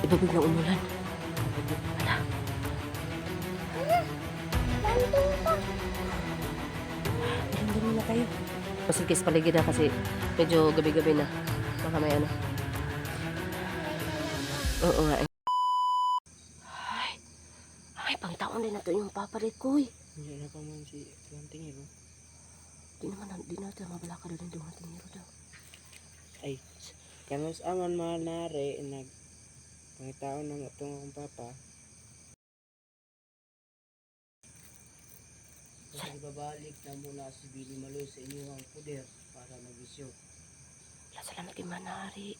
Iba biglang umulan. Hala. Ilan muna tayo. Masigkis paligid na kasi medyo gabi-gabi na. Baka may ano. Oo nga eh. Ay, ay pang taon din na to yung papalit ko eh. Hindi na pa man si Tuanting Hero. Di natin mabalaka doon yung Tuanting Hero daw. Ay, kanos aman manare nag pangitaon ng itong akong papa. Kasi babalik na mula si Billy Maloy sa inyong puder para magbisyo. Wala salamat kay Manari.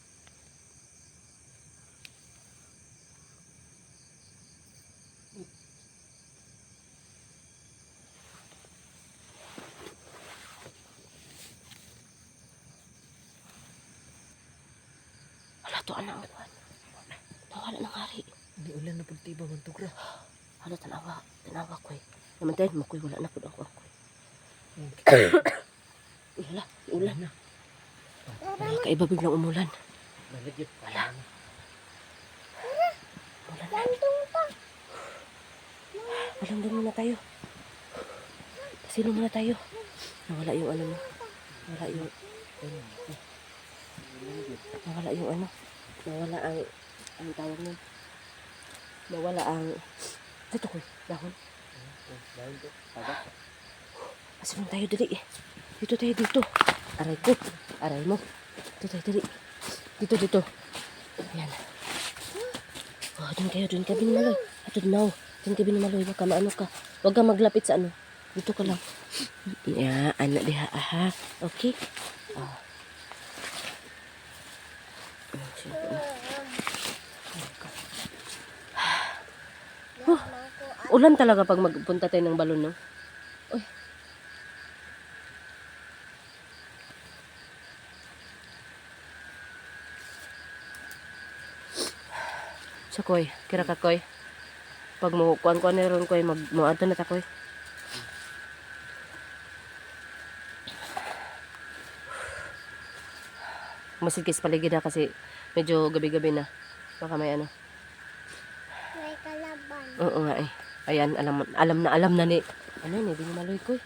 Wala to anak ang kuwan. Nawala ng hari. Hindi ulan na pagtiba man tugra. Wala tanawa ko eh. Namantayin mo ko wala na po ako ako. Wala, ulan na. Wala kaiba biglang umulan. Balik yun. Wala. Ulan na. Alam din muna tayo. Sino muna tayo? Nawala yung ano mo. Nawala yung ano. Nawala ang tawag nun. Nawala ang dito ko, dahon. Dahil to. Taga. Asan tayo dali eh. Dito tayo dito. Aray ko. Aray mo. Dito tayo dali. Dito. Ayan. Oh, dun ka binimaloy. Ato now. Dun ka binimaloy. Baka maano ka. Huwag ka maglapit sa ano. Dito ka lang. Ya, anak diha. Aha. Okay. Oh. Ulan talaga pag magpunta tayo ng balon, no? Uy. So, koy, kira ka, koy. Pag mo kuan na ron, koy, mag-muadto na ta, koy. Masigkis paligid na kasi medyo gabi-gabi na. Baka may ano. May kalaban. Oo nga eh. Ayan, alam na ni. Ano yun eh, binimaloy ko eh.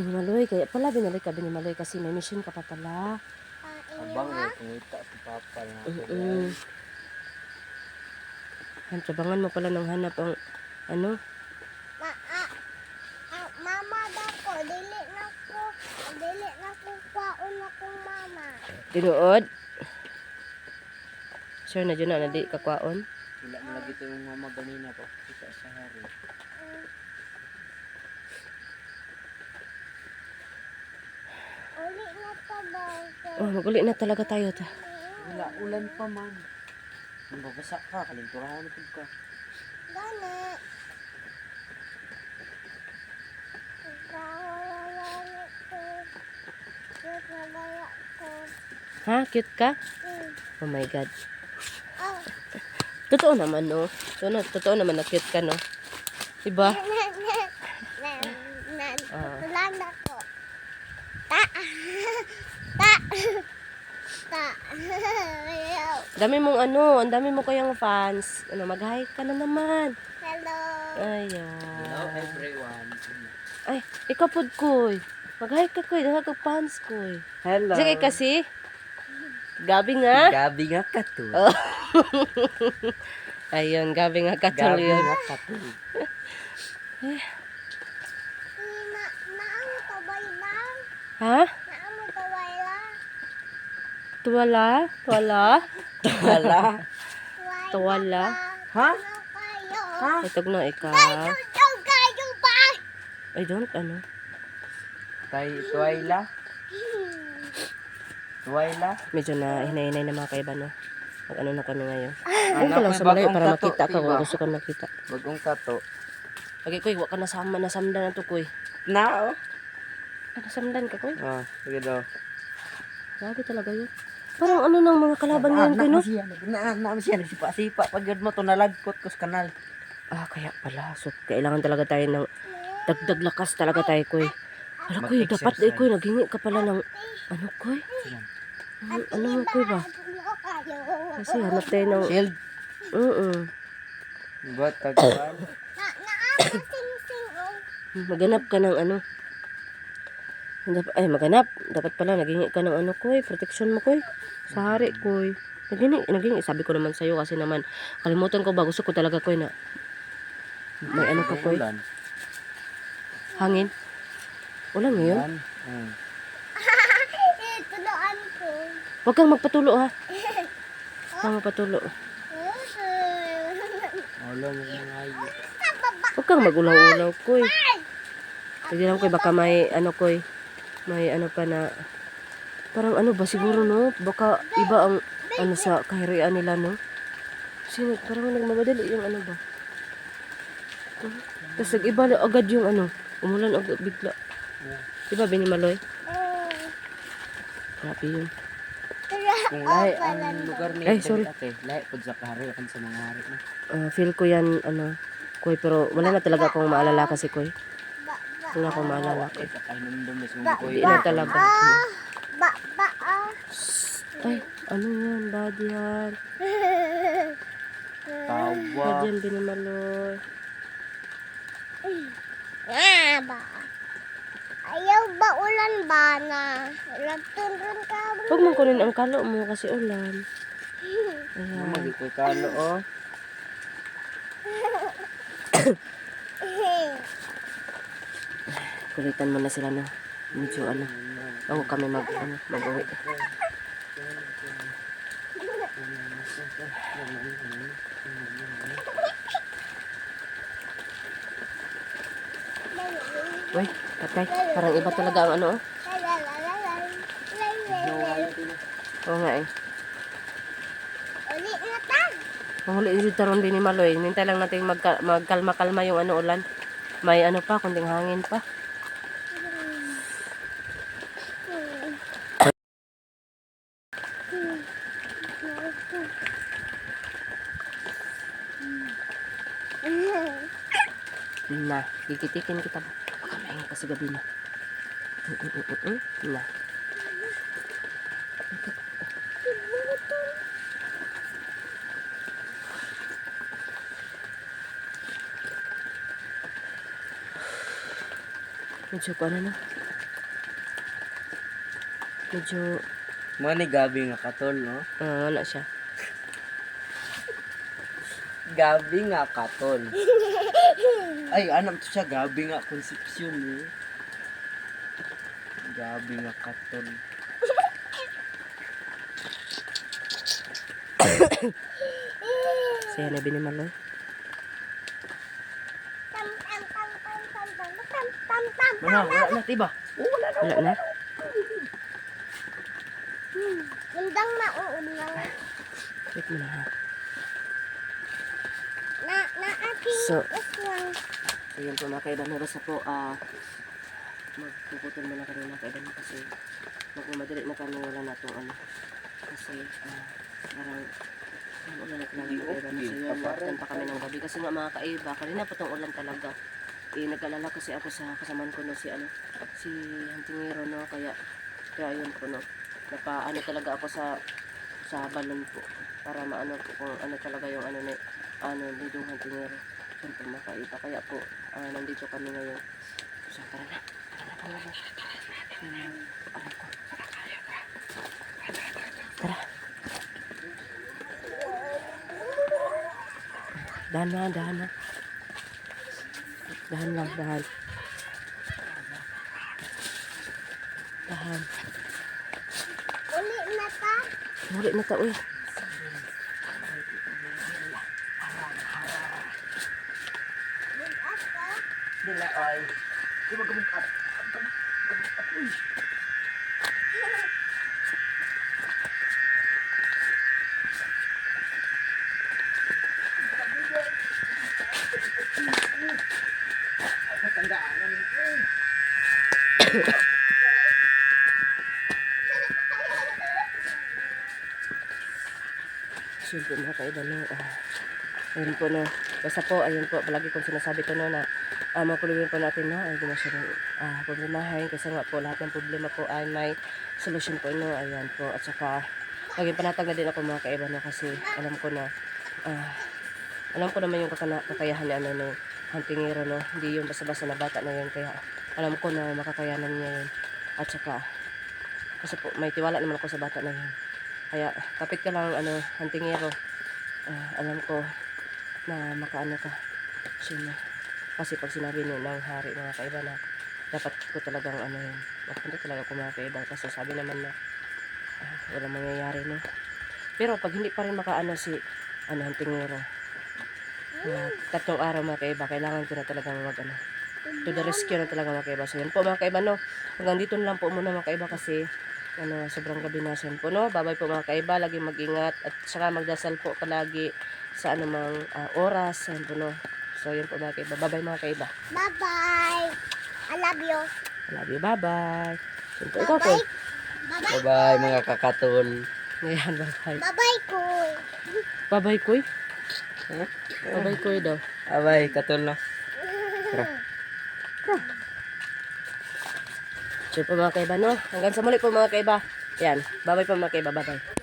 Binimaloy. Kaya pala binimaloy kasi may mission ka pa pala. Abang may pangita si papa na. Trabangan mo pala ng hanap ang ano. Mama dako, dili na ko kwaon akong mama. Tinuod. Sure na dyan na di kakwaon. Wala mo lagi ito yung mama ganina pa. Kita sa hari. Uli na pa ba? Oh, mag-uli na talaga tayo ta. Wala ulan pa man. Kung babasa ka, kalinturahan na ka. Gani. Kawala ko. Kaya ko. Ha? Cute ka? Oh my God. Oh. Totoo naman no. Totoo naman na cute ka no. Diba? Tulan ako. Ta. Dami mong ano, ang dami mo kayang fans. Ano, mag-hi ka na naman. Hello. Hello Ayan. everyone. Ay, ikaw pod koy. Mag-hi ka koy, dahil ka fans koy. Hello. Sige kasi. Gabi nga. Gabi nga ka to. Oh. Ayun, gabi nga katol Gabi yun. nga ka to. Naamo tabay lang. Ha? Naamo tabay lang. Tuwala? Tuwala? Ha? Ano kayo? Ha? Itog na ikaw. Ikaw kayo ba? I don't, ano? Tuwayla? Tuwayla? Medyo na hinay-hinay na mga kaiba, no? Mag-ano na kami ngayon. Ano Anak, ka lang may sa malayo bagong para tato, makita ka diba? kung gusto ka makita. Bagong tato. Okay, koy, wak ka nasamdan na to, koy. Na oh. Nasamdan ka, koy. Oh, sige daw. Grabe talaga yun. Parang ano ng mga kalaban ngayon, koy, no? Naam siya, nagsipa-sipa. Pag yun mo to nalagkot ko sa kanal. Ah, kaya pala. So, kailangan talaga tayo ng dagdag lakas talaga tayo, koy. Alam koy, dapat Mag-exercise. koy, naghingi ka pala ng, ano, koy? Ano mo, koy ba? Ano kayo? Kasi hanap tayo ng, Shield. Buat tagwan. Naasa sing-sing oh. Maghanap ka ng ano. Ay, maghanap. Dapat pala, naghingi ka ng ano, koy. Protection mo, koy. Sa hari, koy. Naghingi. Sabi ko naman sa'yo kasi naman, kalimutan ko ba, gusto ko talaga, koy, na may ano ka, koy. Ulan. Hangin. Ulan ngayon. Ulan. Tuloan ko. Huwag kang magpatulo, ha. Huwag kang magpatulo. Ulan mo mga ayo. Huwag kang magulaw-ulaw, koy. Hindi lang, koy, baka may ano, koy. May ano pa na, parang ano ba siguro, no? Baka iba ang ano sa kahirian nila, no? Sino, parang nagmamadali yung ano ba? Tapos nag-iba na agad yung ano, umulan agad bigla. Diba, Binimaloy? Grabe yun. Kung lahi ang lugar ni Ay, sorry. ate, lahi pod sa kahari kan sa mga hari na. Feel ko yan, ano, koy, pero wala na talaga akong maalala kasi, koy. Wala akong maalala, koy. Kainumdum na sumong Hindi na talaga. Ay, ano yan, bad yan. Tawa. Bad yan, Binimaloy. Ba? Ayaw ba ulan ba na? Nagtundun ka ba? Huwag mong kunin ang kalo mo kasi ulan. Ayan. Magikoy kalo oh. Kulitan mo na sila, no? Medyo ano. Bago kami mag-uwi. Uy, tatay. Parang iba talaga ang ano, oh. Oo nga eh. Ulit na ta. Mahuli yung taron din ni Maloy. Nintay lang natin magkalma-kalma yung ano ulan. May ano pa, kunding hangin pa. Na, gigitikin kita ba? Baka maingay kasi gabi na. Na. Medyo ko ano na. Medyo, Mga ni gabi nga katol no. wala siya. Gabi nga katol. Ay, anam to siya gabi nga konsepsyon eh. Gabi nga katol. Saya na Binimaloy. Tam tam tam tam tam tam tam tam tam. Mana, wala na tiba. Wala na. Undang na uunang. Wait mo na ha. Na aking So, uswang. ayun po mga kaiban. Basta po, magpuputol muna kami mga kaiban kasi magmamadali na kami, wala na itong ano. Kasi, parang ulan na talaga mga kaiban. So yun, makatan pa kami ng gabi. Kasi nga mga kaiba, kanina pa itong ulan talaga. Nag-alala kasi ako sa kasamaan ko no, si Hantingero no, kaya ayun po no. Ano talaga ako sa balon po para maano po kung ano talaga yung ano ni Dudong Hantingero. Yun po mga kaiba. Kaya po, nandito kami ngayon. So, tara na. Aray ko. Tara. Dahan na. Dahan lang. Ulit na ta. Muli na ta, uy. Bukas ka. Dila ay. Di ba gabugkat? So, yun po mga kaiba no. Ayun po no. Basta po, ayun po, palagi kong sinasabi to no na mga problema po natin no, ay gumasyadong problemahin kasi nga po lahat ng problema po ay may solusyon po no. Ayan po. At saka, naging panatag na din ako mga kaiba no kasi alam ko na Alam ko naman yung kakayahan ni ano no, Huntingero no. Hindi yung basta-basta na bata na yun. Kaya alam ko na makakayanan niya yun. At saka, kasi po, may tiwala naman ako sa bata na yun. Kaya, kapit ka lang, ano, Huntingero. Alam ko na makaano ka. Sino. Kasi pag sinabi ni ng hari, mga kaiba na, dapat ko talagang, ano yun, mapunta talaga ko mga kaiba. Kasi sabi naman na, walang mangyayari, no. Pero pag hindi pa rin makaano si, Huntingero, 3 araw mga kaiba, kailangan ko na talagang ano, to the rescue na talaga mga kaiba. So yan po mga kaiba no. Hanggang dito na lang po muna mga kaiba kasi sobrang gabi na po no. Bye-bye po mga kaiba. Laging mag-ingat at saka magdasal po palagi sa anumang oras. Yan po no. So yan po mga kaiba. Bye-bye mga kaiba. Bye-bye. I love you. I love you. Bye-bye. Yan po. Ikaw po. Bye-bye. Bye-bye. Bye-bye mga kakatol. Ngayon, bye-bye. Bye-bye, Kuy. Bye-bye, Kuy. Bye-bye, Kuy daw. Bye-bye, katol na. So po mga kaiba no. Hanggang sa muli po mga kaiba. Yan. Bye-bye po mga kaiba. Bye-bye.